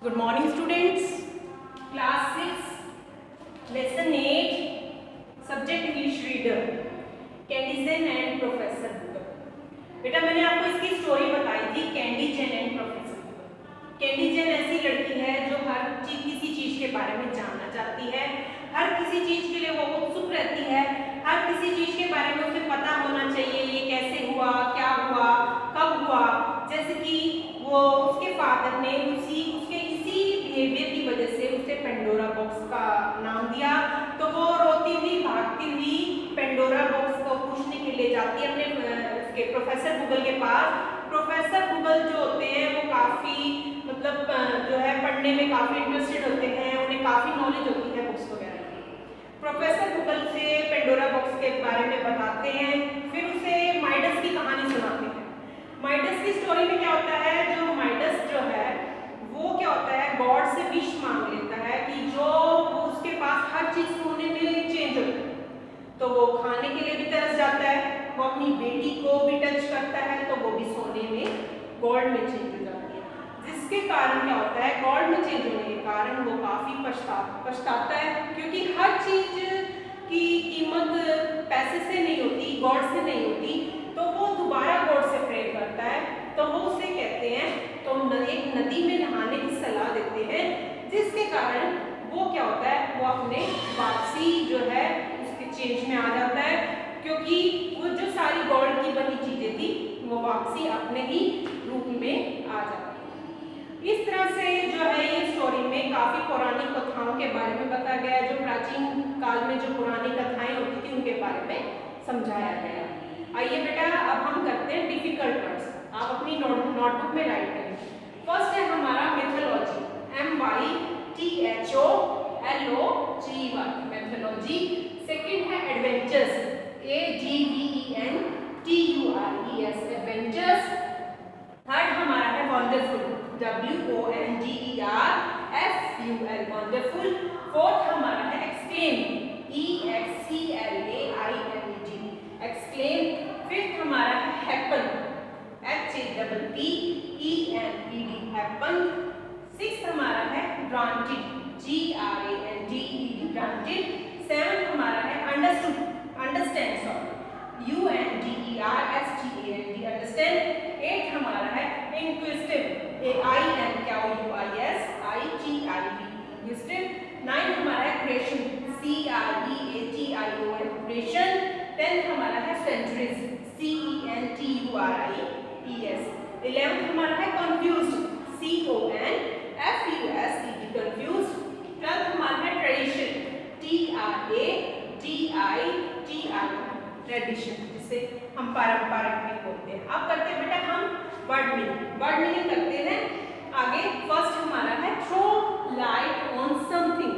Good morning students. Class 6 Lesson 8 Subject English Reader Candy Jane and Professor Bugle. बेटा मैंने आपको इसकी story बताई थी Candy Jane and Professor Bugle. Candy Jane ऐसी लड़की है जो हर किसी चीज के बारे में जानना चाहती है, हर किसी चीज के लिए वो उत्सुक रहती है, हर किसी चीज के बारे में उसे पता होना चाहिए ये कैसे हुआ, क्या हुआ, कब हुआ। जैसे कि वो उसके फादर ने उसके इसी बिहेवियर की वजह से उसे पेंडोरा बॉक्स का नाम दिया, तो वो रोती हुई भागती हुई पेंडोरा बॉक्स को पूछने के लिए जाती है अपने उसके प्रोफेसर गूगल के पास। प्रोफेसर गूगल जो होते हैं वो काफ़ी जो है पढ़ने में काफ़ी इंटरेस्टेड होते हैं, उन्हें काफ़ी नॉलेज होती है बुक्स वगैरह की। प्रोफेसर गूगल से पेंडोरा बॉक्स के बारे में बताते हैं, फिर उसे माइडस की कहानी सुनाते हैं। माइडस की स्टोरी में क्या होता है, जो माइडस जो है वो क्या होता है गॉड से विश मांग लेता है कि जो उसके पास हर चीज सोने में चेंज होती है, तो वो खाने के लिए भी तरस जाता है, वो अपनी बेटी को भी टच करता है तो वो भी सोने में गोल्ड में चेंज हो जाती है। जिसके कारण क्या होता है गोल्ड में चेंज होने के कारण वो काफी पछताता है, क्योंकि हर चीज की कीमत पैसे से नहीं होती, गॉड से नहीं होती, तो वो दोबारा गॉड से प्रे करता है। तो वो उसे कहते हैं तो एक नदी में नहाने की सलाह देते हैं, जिसके कारण वो क्या होता है वो अपने वापसी जो है उसके चेंज में आ जाता है, क्योंकि वो जो सारी गॉड की बनी चीजें थी वो वापसी अपने ही रूप में आ जाती है। इस तरह से जो है ये स्टोरी में काफी पौराणिक कथाओं के बारे में बताया गया है, जो प्राचीन काल में जो पुरानी कथाएं होती थी उनके बारे में समझाया गया। आइए बेटा अब हम करते हैं डिफिकल्ट वर्ड्स, आप अपनी नोटबुक में राइट करें। फर्स्ट है हमारा मिथोलॉजी, MYTHOLOGY मिथोलॉजी। सेकंड है एडवेंचर्स, ADVENTURES एडवेंचर्स। थर्ड हमारा है वंडरफुल, WONDERFUL वंडरफुल। फोर्थ हमारा है एक्सक्लेम, EXCLAIMED एक्सक्लेम। फिफ्थ हमारा है हैपन, HAPPENED हैपन। सिक्स्थ हमारा है ग्रांटेड, GRANTED ग्रांटेड। सेवंथ हमारा है understood, understand UNDERSTAND understand. Eight हमारा है इंक्विजिटिव, INQUISITIV इंक्विजिटिव। नाइन हमारा है क्रिएशन, CREATION क्रिएशन। टेंथ हमारा है सेंचुरीज, CENTURIES। 11th हमारा है कंफ्यूज्ड, CONFUSED कंफ्यूज्ड। 12th हमारा है ट्रेडिशन, TRADITI ट्रेडिशन, जिसे हम पारंपरिक भी बोलते हैं। अब करते हैं बेटा हम वर्ड मीनिंग करते हैं आगे। फर्स्ट हमारा है थ्रो लाइट ऑन समथिंग,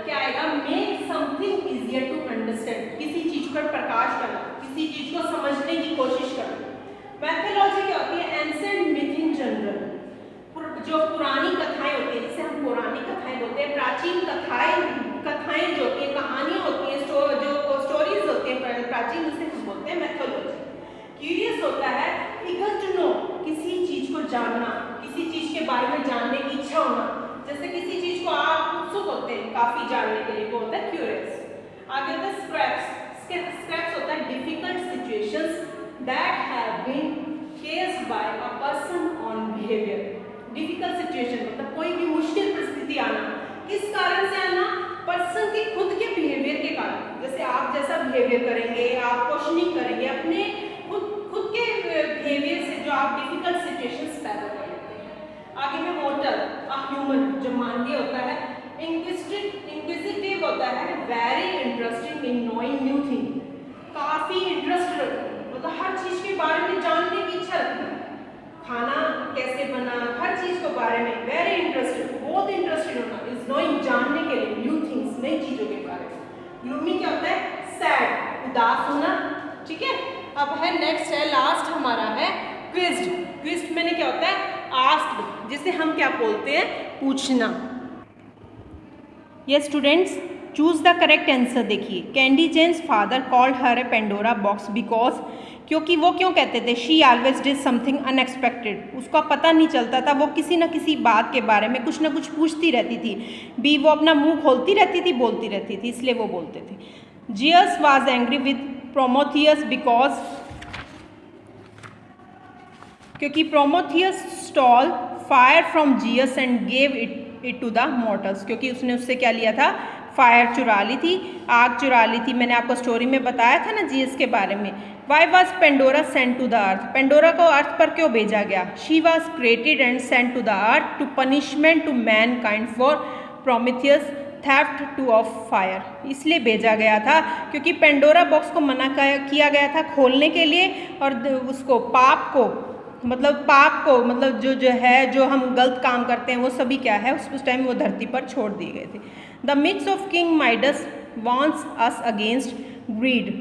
क्या आएगा, make something easier to understand, किसी चीज पर प्रकाश करना, किसी चीज को समझने की कोशिश करना। मैथोलॉजी क्या होती है, एंशिएंट मिथ इन जनरल, जो पुरानी कथाएं होती है, जिसे हम पुरानी कथाएं बोलते हैं, प्राचीन कथाएं जो होती है, कहानियां होती है, जो स्टोरीज होती है प्राचीन, उसे हम बोलते हैं मैथोलॉजी। क्यूरियस होता है, ईगर टू नो, किसी चीज को जानना, किसी चीज के बारे में जानने की इच्छा होना, जैसे किसी चीज को आप उत्सुक होते हैं काफी जानने के लिए, वो होता है क्यूरियस। आगे होता है स्क्रैप्स होता है difficult situations that have been faced by a person on behaviour. Difficult situation मतलब कोई भी मुश्किल परिस्थिति आना, किस कारण से आना, पर्सन के खुद के बिहेवियर के कारण। जैसे आप जैसा बिहेवियर करेंगे, आप क्वेश्चनिंग करेंगे अपने खुद के बिहेवियर से, जो आप डिफिकल्ट सिचुएशंस पैदा कर लेते हैं। आगे में मोरटल, अ ह्यूमन, जो मानवीय होता है। इंक्विजिटिव होता है very interested in knowing new thing, काफी इंटरेस्टेड, मतलब हर चीज के बारे में जानने की इच्छा रखता है, खाना कैसे बना, हर चीज के बारे में वेरी इंटरेस्टेड, बहुत इंटरेस्टेड होना, इज नोइंग जानने के लिए न्यू थिंग्स, नई चीजों के बारे में। ग्लूमी क्या होता है, सैड, उदास होना, ठीक है। अब है नेक्स्ट है लास्ट हमारा है क्विज्ड। क्विज्ड मैंने क्या होता है, आस्क्ड, जिसे हम क्या बोलते हैं, पूछना। Yes students, choose the correct answer. देखिए, Candy Jane's father called her a Pandora box because, क्योंकि वो क्यों कहते थे, she always did something unexpected, उसका पता नहीं चलता था, वो किसी न किसी बात के बारे में कुछ ना कुछ पूछती रहती थी। बी, वो अपना मुंह खोलती रहती थी, बोलती रहती थी, इसलिए वो बोलते थे। Zeus was angry with Prometheus because, क्योंकि Prometheus stole fire from Zeus and gave it to the mortals, क्योंकि उसने उससे क्या लिया था, फायर चुरा ली थी, आग चुरा ली थी। मैंने आपको स्टोरी में बताया था ना जियस के बारे में। Why was Pandora sent to the earth, Pandora को अर्थ पर क्यों भेजा गया। She was created and sent to the earth to punishment to mankind for Prometheus theft to of fire, इसलिए भेजा गया था क्योंकि पेंडोरा बॉक्स को मना किया गया था खोलने के लिए, और उसको पाप को मतलब जो है, जो हम गलत काम करते हैं वो सभी क्या है, उस टाइम वो धरती पर छोड़ दिए गए थे। The myths of King Midas wants us against greed,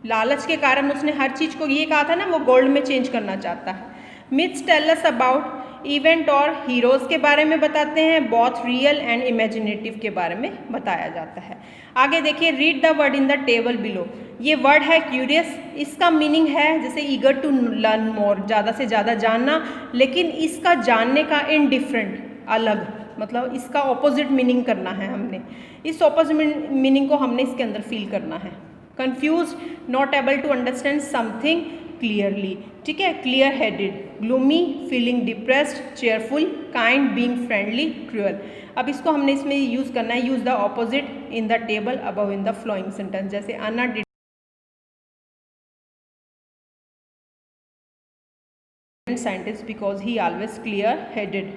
लालच के कारण उसने हर चीज़ को, ये कहा था ना, वो गोल्ड में चेंज करना चाहता है। Myths tell us about event और हीरोज़ के बारे में बताते हैं, बोथ रियल एंड इमेजिनेटिव के बारे में बताया जाता है। आगे देखिए, read the word in the table below, ये वर्ड है क्यूरियस, इसका मीनिंग है जैसे ईगर टू लर्न मोर, ज़्यादा से ज़्यादा जानना, लेकिन इसका जानने का इनडिफरेंट, अलग, मतलब इसका ऑपोजिट मीनिंग करना है हमने, इस ऑपोजिट मीनिंग को हमने इसके अंदर फील करना है। Confuse, not able to understand something clearly, ठीक है, clear headed, gloomy, feeling depressed, cheerful, kind, being friendly, cruel. अब इसको हमने इसमें यूज़ करना है, use the opposite in the table above in the following sentence. जैसे Anna did scientist because he always clear headed.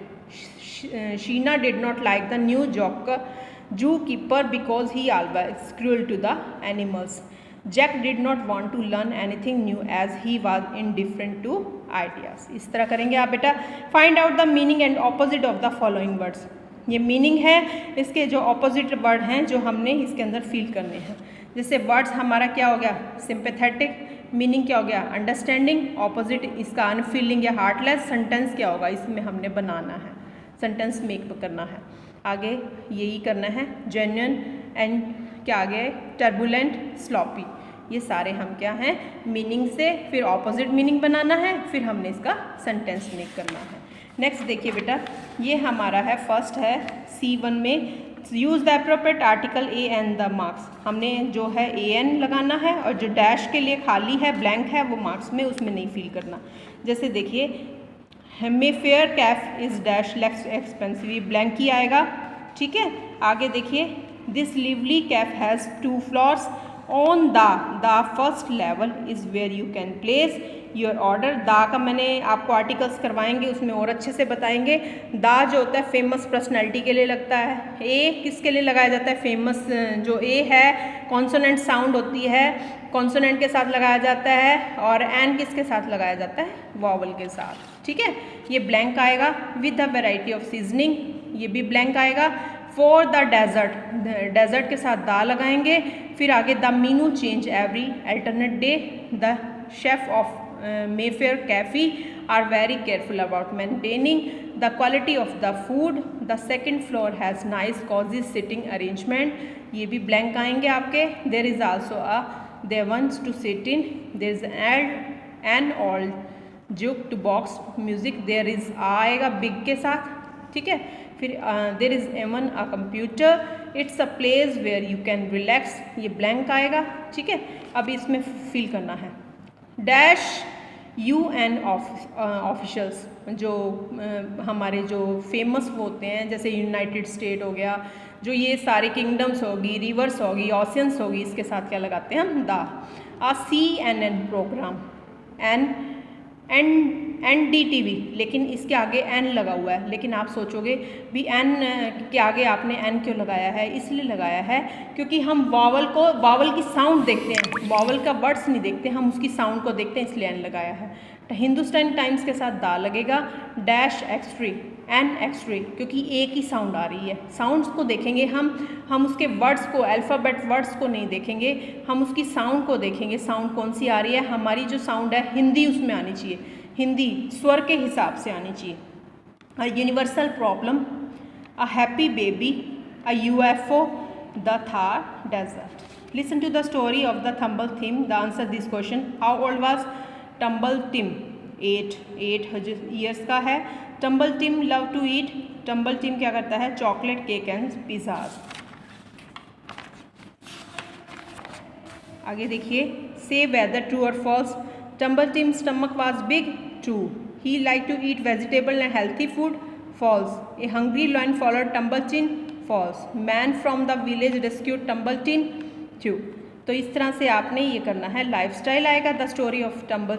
Sheena did not like the new zookeeper because he always cruel to the animals. Jack did not want to learn anything new as he was indifferent to ideas. इस तरह करेंगे आप बेटा। Find out the meaning and opposite of the following words. ये meaning है, इसके जो opposite word हैं जो हमने इसके अंदर फील करने हैं। जैसे वर्ड्स हमारा क्या हो गया, सिंपैथेटिक, मीनिंग क्या हो गया, अंडरस्टैंडिंग, ऑपोजिट इसका अनफीलिंग या हार्टलेस, सेंटेंस क्या होगा, इसमें हमने बनाना है, सेंटेंस मेक करना है। आगे यही करना है, जेन्युइन एंड क्या आगे, टर्बुलेंट, स्लॉपी, ये सारे हम क्या हैं, मीनिंग से फिर ऑपोजिट मीनिंग बनाना है, फिर हमने इसका सेंटेंस मेक करना है। नेक्स्ट देखिए बेटा, ये हमारा है, फर्स्ट है C1 में, use the appropriate article A and the marks, हमने जो है AN लगाना है, और जो डैश के लिए खाली है, ब्लैंक है, वो मार्क्स में उसमें नहीं फिल करना। जैसे देखिए, Mayfair cafe is dash less expensive, ये ब्लैंक ही आएगा, ठीक है। आगे देखिए, this lively cafe has 2 floors on the first level is where you can place your order. दा का मैंने आपको आर्टिकल्स करवाएंगे, उसमें और अच्छे से बताएंगे। दा जो होता है फेमस पर्सनैलिटी के लिए लगता है। ए किसके लिए लगाया जाता है, फेमस जो ए है कॉन्सोनेंट साउंड होती है, कॉन्सोनेंट के साथ लगाया जाता है, और एन किसके साथ लगाया जाता है, वॉवल के साथ, ठीक है। ये ब्लैंक आएगा। With the variety of seasoning, ये भी ब्लैंक आएगा। फॉर द डेजर्ट, डेजर्ट के साथ दा लगाएंगे। फिर आगे the Meenu change every alternate day, the chef of Mayfair Cafe are very careful about maintaining the quality of the food. The second floor has nice cozy sitting arrangement. ये भी blank आएंगे आपके। There is also a there wants to sit in. There is an old jukebox music. There is आएगा big के साथ, ठीक है। फिर there is even a computer. It's a place where you can relax. ये blank आएगा, ठीक है। अब इसमें fill करना है। डैश UN ऑफिशल्स, जो हमारे जो फेमस होते हैं, जैसे यूनाइटेड स्टेट हो गया, जो ये सारे किंगडम्स होगी, रिवर्स होगी, ओशियंस होगी, इसके साथ क्या लगाते हैं हम, द। CNN प्रोग्राम, NDTV, लेकिन इसके आगे N लगा हुआ है, लेकिन आप सोचोगे भी N के आगे आपने N क्यों लगाया है, इसलिए लगाया है क्योंकि हम वावल की साउंड देखते हैं, वावल का वर्ड्स नहीं देखते, हम उसकी साउंड को देखते हैं, इसलिए N लगाया है। तो हिंदुस्तान टाइम्स के साथ दा लगेगा। डैश एक्सट्री, N एक्सट्री, क्योंकि ए की साउंड आ रही है, साउंड्स को देखेंगे हम उसके वर्ड्स को, अल्फ़ाबेट वर्ड्स को नहीं देखेंगे, हम उसकी साउंड को देखेंगे, साउंड कौन सी आ रही है, हमारी जो साउंड है हिंदी उसमें आनी चाहिए, हिंदी स्वर के हिसाब से आनी चाहिए। A universal problem, a happy baby, a UFO, the Thar desert. Listen to the story of the Tumble Tim. The answer this question. How old was Tumble Tim? 8 years का है. Tumble Tim love to eat. Tumble Tim क्या करता है? Chocolate cake and pizzas. आगे देखिए. Say whether true or false. Tumble Tim's stomach was big. True. He liked to eat vegetable and healthy food. False. A hungry lion followed Tumble Tim. False. Man from the village rescued Tumble Tim. True. तो इस तरह से आपने ये करना है. Lifestyle आएगा. The story of Tumble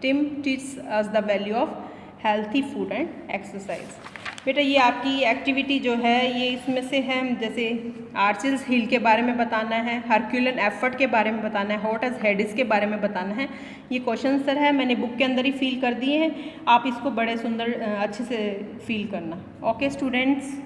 Tim teaches us the value of healthy food and exercise. बेटा ये आपकी एक्टिविटी जो है ये इसमें से है, जैसे आर्चेस हिल के बारे में बताना है, हरक्यूलियन एफर्ट के बारे में बताना है, हॉट एज हेडिस के बारे में बताना है. ये क्वेश्चन आंसर है, मैंने बुक के अंदर ही फिल कर दिए हैं. आप इसको बड़े सुंदर अच्छे से फिल करना. Okay students.